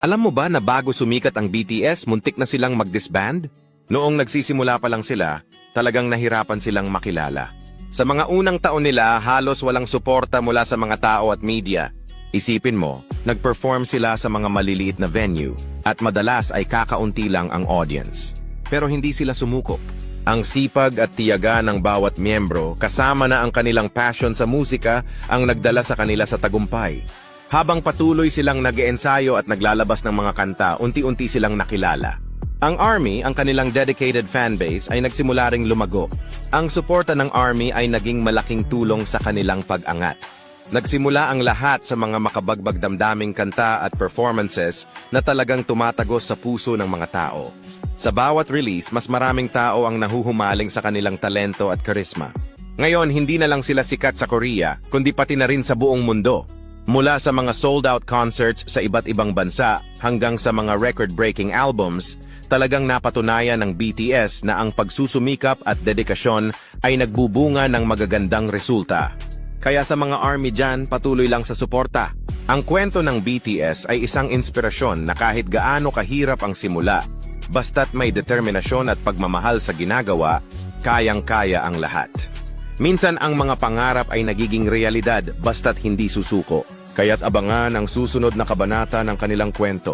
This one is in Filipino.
Alam mo ba na bago sumikat ang BTS, muntik na silang mag-disband? Noong nagsisimula pa lang sila, talagang nahirapan silang makilala. Sa mga unang taon nila, halos walang suporta mula sa mga tao at media. Isipin mo, nag-perform sila sa mga maliliit na venue at madalas ay kakaunti lang ang audience. Pero hindi sila sumuko. Ang sipag at tiyaga ng bawat miyembro, kasama na ang kanilang passion sa musika, ang nagdala sa kanila sa tagumpay. Habang patuloy silang nag-eensayo at naglalabas ng mga kanta, unti-unti silang nakilala. Ang ARMY, ang kanilang dedicated fanbase, ay nagsimula ring lumago. Ang suporta ng ARMY ay naging malaking tulong sa kanilang pag-angat. Nagsimula ang lahat sa mga makabagbag damdaming kanta at performances na talagang tumatagos sa puso ng mga tao. Sa bawat release, mas maraming tao ang nahuhumaling sa kanilang talento at karisma. Ngayon, hindi na lang sila sikat sa Korea, kundi pati na rin sa buong mundo. Mula sa mga sold-out concerts sa iba't ibang bansa hanggang sa mga record-breaking albums, talagang napatunayan ng BTS na ang pagsusumikap at dedikasyon ay nagbubunga ng magagandang resulta. Kaya sa mga ARMY dyan, patuloy lang sa suporta. Ang kwento ng BTS ay isang inspirasyon na kahit gaano kahirap ang simula, basta't may determinasyon at pagmamahal sa ginagawa, kayang-kaya ang lahat. Minsan ang mga pangarap ay nagiging realidad basta't hindi susuko. Kaya't abangan ang susunod na kabanata ng kanilang kwento.